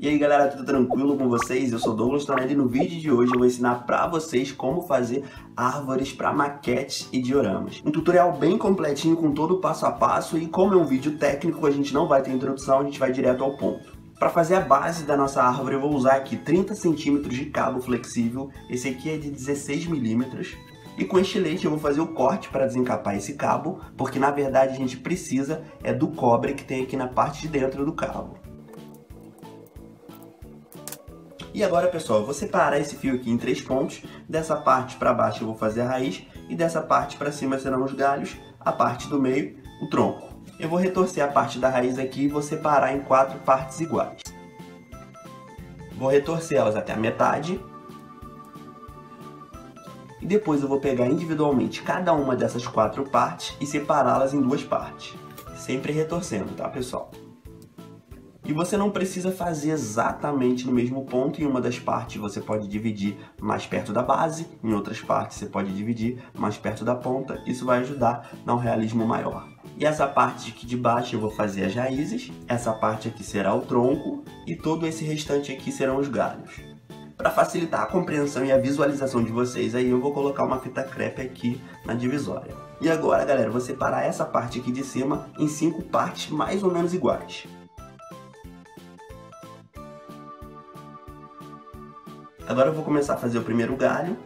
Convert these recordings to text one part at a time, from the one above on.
E aí galera, tudo tranquilo com vocês? Eu sou Douglas Tonelli e no vídeo de hoje eu vou ensinar pra vocês como fazer árvores para maquetes e dioramas. Um tutorial bem completinho com todo o passo a passo e como é um vídeo técnico a gente não vai ter introdução, a gente vai direto ao ponto. Para fazer a base da nossa árvore eu vou usar aqui 30 centímetros de cabo flexível, esse aqui é de 16 milímetros. E com estilete eu vou fazer o corte para desencapar esse cabo, porque na verdade a gente precisa do cobre que tem aqui na parte de dentro do cabo. E agora, pessoal, eu vou separar esse fio aqui em 3 pontos. Dessa parte para baixo eu vou fazer a raiz e dessa parte para cima serão os galhos, a parte do meio, o tronco. Eu vou retorcer a parte da raiz aqui e vou separar em 4 partes iguais. Vou retorcer elas até a metade. E depois eu vou pegar individualmente cada uma dessas 4 partes e separá-las em 2 partes. Sempre retorcendo, tá, pessoal? E você não precisa fazer exatamente no mesmo ponto. Em uma das partes você pode dividir mais perto da base, em outras partes você pode dividir mais perto da ponta. Isso vai ajudar a dar um realismo maior. E essa parte aqui de baixo eu vou fazer as raízes, essa parte aqui será o tronco e todo esse restante aqui serão os galhos. Para facilitar a compreensão e a visualização de vocês, aí eu vou colocar uma fita crepe aqui na divisória. E agora, galera, eu vou separar essa parte aqui de cima em 5 partes mais ou menos iguais. Agora eu vou começar a fazer o primeiro galho.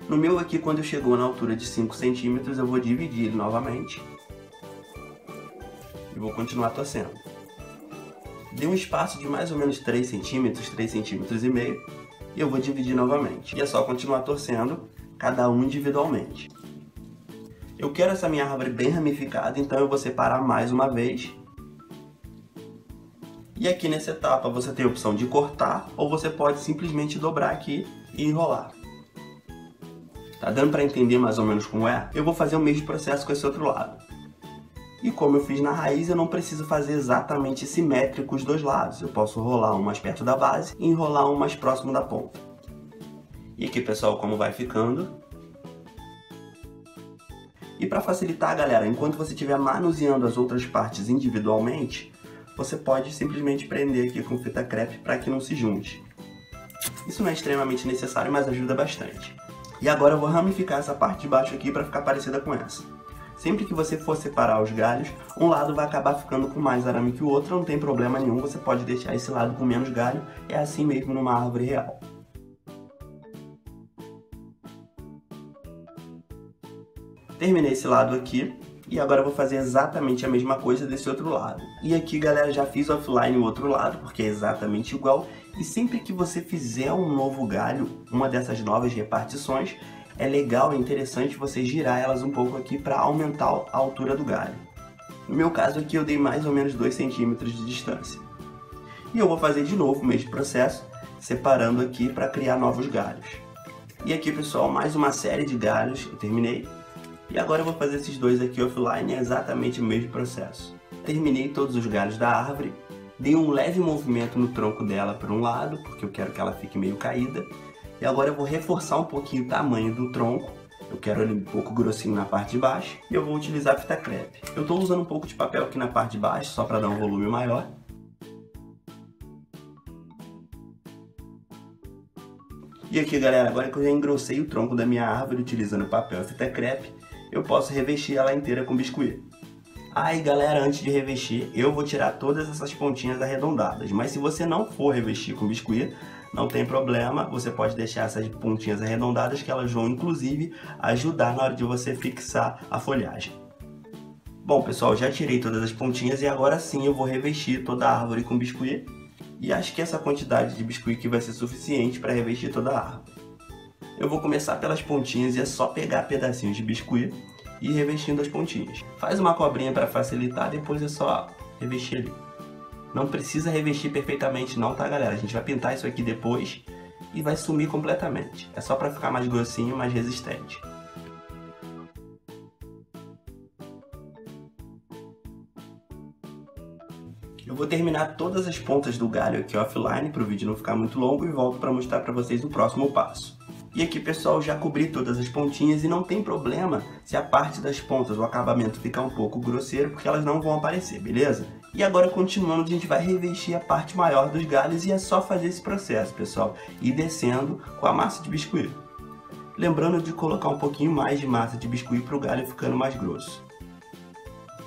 No meu aqui, quando chegou na altura de 5 centímetros, eu vou dividir ele novamente. E vou continuar torcendo. Dei um espaço de mais ou menos 3 centímetros, 3 centímetros e meio. E eu vou dividir novamente. E é só continuar torcendo, cada um individualmente. Eu quero essa minha árvore bem ramificada, então eu vou separar mais uma vez. E aqui nessa etapa você tem a opção de cortar ou você pode simplesmente dobrar aqui e enrolar. Tá dando para entender mais ou menos como é? Eu vou fazer o mesmo processo com esse outro lado. E como eu fiz na raiz, eu não preciso fazer exatamente simétrico os dois lados. Eu posso rolar um mais perto da base e enrolar um mais próximo da ponta. E aqui, pessoal, como vai ficando. E para facilitar, galera, enquanto você estiver manuseando as outras partes individualmente, você pode simplesmente prender aqui com fita crepe para que não se junte. Isso não é extremamente necessário, mas ajuda bastante. E agora eu vou ramificar essa parte de baixo aqui para ficar parecida com essa. Sempre que você for separar os galhos, um lado vai acabar ficando com mais arame que o outro, não tem problema nenhum, você pode deixar esse lado com menos galho, é assim mesmo numa árvore real. Terminei esse lado aqui. E agora eu vou fazer exatamente a mesma coisa desse outro lado. E aqui, galera, já fiz offline o outro lado, porque é exatamente igual. E sempre que você fizer um novo galho, uma dessas novas repartições, é legal, é interessante você girar elas um pouco aqui para aumentar a altura do galho. No meu caso aqui eu dei mais ou menos 2 centímetros de distância. E eu vou fazer de novo o mesmo processo, separando aqui para criar novos galhos. E aqui, pessoal, mais uma série de galhos, eu terminei. E agora eu vou fazer esses dois aqui offline, é exatamente o mesmo processo. Terminei todos os galhos da árvore, dei um leve movimento no tronco dela para um lado, porque eu quero que ela fique meio caída. E agora eu vou reforçar um pouquinho o tamanho do tronco, eu quero ele um pouco grossinho na parte de baixo, e eu vou utilizar a fita crepe. Eu estou usando um pouco de papel aqui na parte de baixo, só para dar um volume maior. E aqui, galera, agora que eu já engrossei o tronco da minha árvore utilizando papel e fita crepe, eu posso revestir ela inteira com biscuit. Aí, galera, antes de revestir, eu vou tirar todas essas pontinhas arredondadas. Mas se você não for revestir com biscuit, não tem problema. Você pode deixar essas pontinhas arredondadas que elas vão, inclusive, ajudar na hora de você fixar a folhagem. Bom, pessoal, já tirei todas as pontinhas e agora sim eu vou revestir toda a árvore com biscuit. E acho que essa quantidade de biscuit aqui vai ser suficiente para revestir toda a árvore. Eu vou começar pelas pontinhas e é só pegar pedacinhos de biscuit e ir revestindo as pontinhas. Faz uma cobrinha para facilitar, depois é só revestir ali. Não precisa revestir perfeitamente não, tá, galera? A gente vai pintar isso aqui depois e vai sumir completamente. É só para ficar mais grossinho, mais resistente. Eu vou terminar todas as pontas do galho aqui offline para o vídeo não ficar muito longo e volto para mostrar para vocês o próximo passo. E aqui, pessoal, já cobri todas as pontinhas e não tem problema se a parte das pontas, o acabamento ficar um pouco grosseiro, porque elas não vão aparecer, beleza? E agora, continuando, a gente vai revestir a parte maior dos galhos e é só fazer esse processo, pessoal. E descendo com a massa de biscuit. Lembrando de colocar um pouquinho mais de massa de biscuit para o galho ficando mais grosso.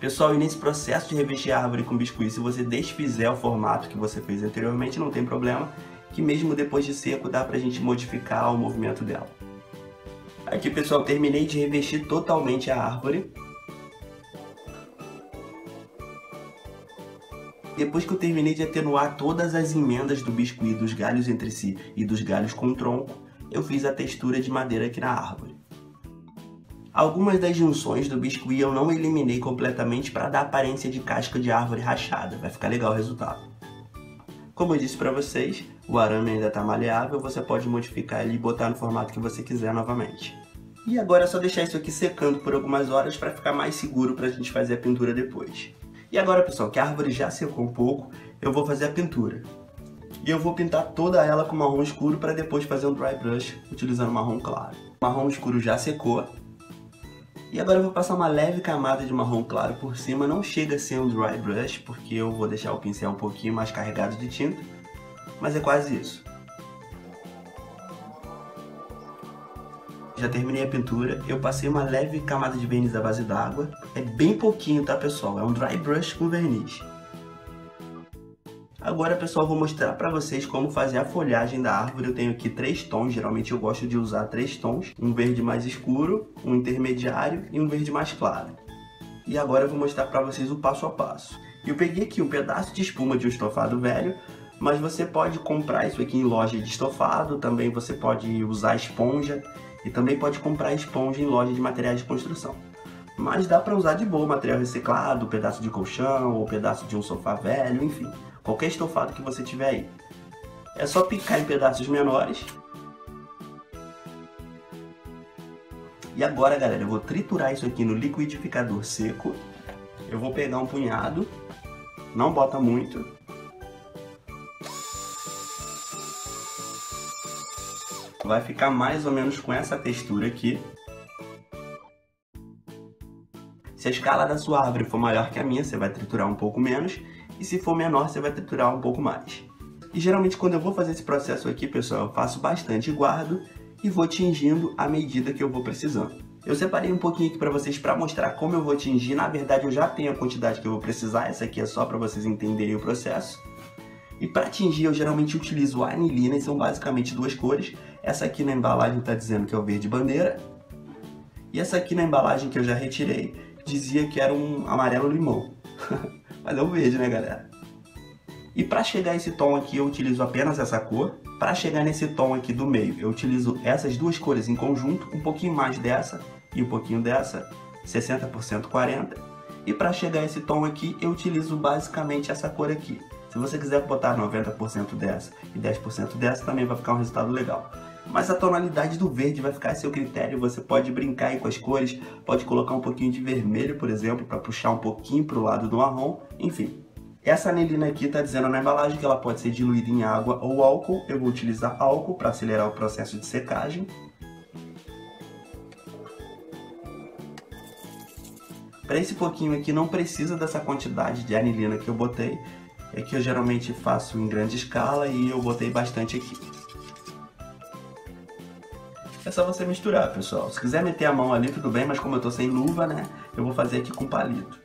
Pessoal, e nesse processo de revestir a árvore com biscuit, se você desfizer o formato que você fez anteriormente, não tem problema, que mesmo depois de seco dá pra gente modificar o movimento dela. Aqui, pessoal, terminei de revestir totalmente a árvore. Depois que eu terminei de atenuar todas as emendas do biscuit dos galhos entre si e dos galhos com o tronco, eu fiz a textura de madeira aqui na árvore. Algumas das junções do biscuit eu não eliminei completamente para dar aparência de casca de árvore rachada, vai ficar legal o resultado. Como eu disse para vocês, o arame ainda está maleável, você pode modificar ele e botar no formato que você quiser novamente. E agora é só deixar isso aqui secando por algumas horas para ficar mais seguro para a gente fazer a pintura depois. E agora, pessoal, que a árvore já secou um pouco, eu vou fazer a pintura. E eu vou pintar toda ela com marrom escuro para depois fazer um dry brush utilizando marrom claro. O marrom escuro já secou. E agora eu vou passar uma leve camada de marrom claro por cima. Não chega a ser um dry brush, porque eu vou deixar o pincel um pouquinho mais carregado de tinta. Mas é quase isso. Já terminei a pintura, eu passei uma leve camada de verniz à base d'água. É bem pouquinho, tá, pessoal? É um dry brush com verniz. Agora, pessoal, eu vou mostrar pra vocês como fazer a folhagem da árvore. Eu tenho aqui 3 tons, geralmente eu gosto de usar 3 tons. Um verde mais escuro, um intermediário e um verde mais claro. E agora eu vou mostrar pra vocês o passo a passo. Eu peguei aqui um pedaço de espuma de um estofado velho, mas você pode comprar isso aqui em loja de estofado, também você pode usar esponja. E também pode comprar esponja em loja de materiais de construção. Mas dá para usar de boa material reciclado, pedaço de colchão ou pedaço de um sofá velho, enfim. Qualquer estofado que você tiver aí. É só picar em pedaços menores. E agora, galera, eu vou triturar isso aqui no liquidificador seco. Eu vou pegar um punhado. Não bota muito. Vai ficar mais ou menos com essa textura aqui. Se a escala da sua árvore for maior que a minha, você vai triturar um pouco menos. E se for menor, você vai triturar um pouco mais. E geralmente quando eu vou fazer esse processo aqui, pessoal, eu faço bastante e guardo. E vou tingindo à medida que eu vou precisando. Eu separei um pouquinho aqui para vocês para mostrar como eu vou tingir. Na verdade, eu já tenho a quantidade que eu vou precisar. Essa aqui é só para vocês entenderem o processo. E para tingir eu geralmente utilizo a anilina, e são basicamente 2 cores. Essa aqui na embalagem está dizendo que é o verde bandeira. E essa aqui na embalagem que eu já retirei, dizia que era um amarelo limão. Mas é o verde, né, galera? E para chegar a esse tom aqui eu utilizo apenas essa cor. Para chegar nesse tom aqui do meio, eu utilizo essas 2 cores em conjunto, um pouquinho mais dessa e um pouquinho dessa, 60% 40%. E para chegar a esse tom aqui, eu utilizo basicamente essa cor aqui. Se você quiser botar 90% dessa e 10% dessa, também vai ficar um resultado legal. Mas a tonalidade do verde vai ficar a seu critério, você pode brincar aí com as cores, pode colocar um pouquinho de vermelho, por exemplo, para puxar um pouquinho para o lado do marrom, enfim. Essa anilina aqui está dizendo na embalagem que ela pode ser diluída em água ou álcool. Eu vou utilizar álcool para acelerar o processo de secagem. Para esse pouquinho aqui não precisa dessa quantidade de anilina que eu botei. É que eu geralmente faço em grande escala e eu botei bastante aqui. É só você misturar, pessoal. Se quiser meter a mão ali, tudo bem, mas como eu tô sem luva, né, eu vou fazer aqui com palito.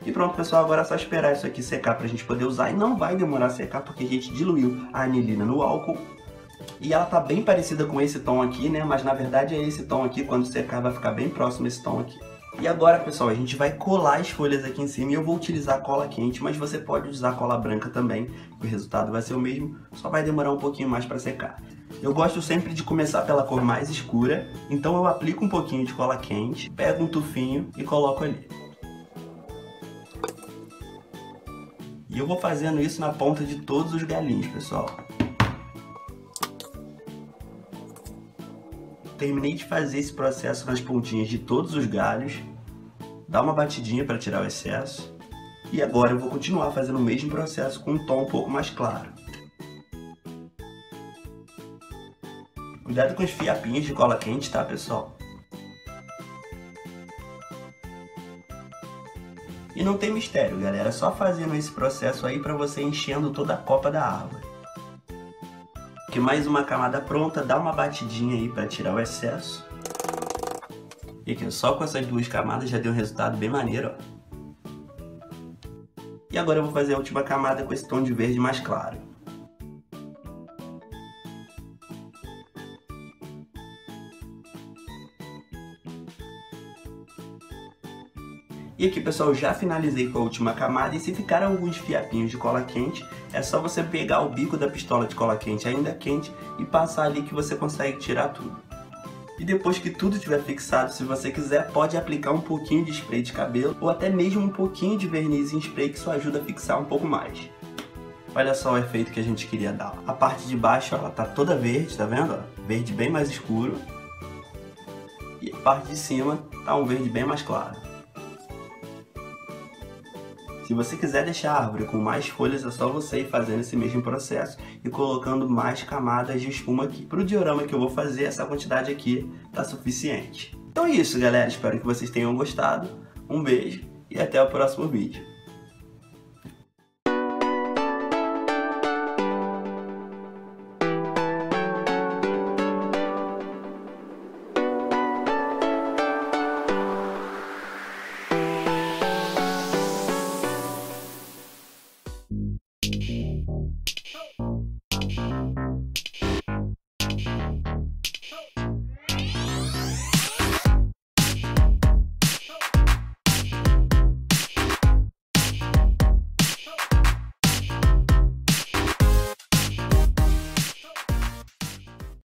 E pronto, pessoal, agora é só esperar isso aqui secar pra gente poder usar. E não vai demorar a secar porque a gente diluiu a anilina no álcool. E ela tá bem parecida com esse tom aqui, né, mas na verdade é esse tom aqui, quando secar vai ficar bem próximo esse tom aqui. E agora, pessoal, a gente vai colar as folhas aqui em cima e eu vou utilizar cola quente, mas você pode usar cola branca também, o resultado vai ser o mesmo, só vai demorar um pouquinho mais para secar. Eu gosto sempre de começar pela cor mais escura, então eu aplico um pouquinho de cola quente, pego um tufinho e coloco ali. E eu vou fazendo isso na ponta de todos os galinhos, pessoal. Terminei de fazer esse processo nas pontinhas de todos os galhos. Dá uma batidinha para tirar o excesso. E agora eu vou continuar fazendo o mesmo processo com um tom um pouco mais claro. Cuidado com os fiapinhos de cola quente, tá, pessoal? E não tem mistério, galera, é só fazendo esse processo aí para você enchendo toda a copa da árvore. Que mais uma camada pronta, dá uma batidinha aí para tirar o excesso. E aqui, só com essas duas camadas já deu um resultado bem maneiro, ó. E agora eu vou fazer a última camada com esse tom de verde mais claro. E aqui, pessoal, já finalizei com a última camada, e se ficaram alguns fiapinhos de cola quente, é só você pegar o bico da pistola de cola quente ainda quente e passar ali que você consegue tirar tudo. E depois que tudo estiver fixado, se você quiser, pode aplicar um pouquinho de spray de cabelo ou até mesmo um pouquinho de verniz em spray, que isso ajuda a fixar um pouco mais. Olha só o efeito que a gente queria dar. A parte de baixo, ela tá toda verde, tá vendo? Ó? Verde bem mais escuro. E a parte de cima tá um verde bem mais claro. Se você quiser deixar a árvore com mais folhas, é só você ir fazendo esse mesmo processo e colocando mais camadas de espuma aqui. Para o diorama que eu vou fazer, essa quantidade aqui tá suficiente. Então é isso, galera. Espero que vocês tenham gostado. Um beijo e até o próximo vídeo.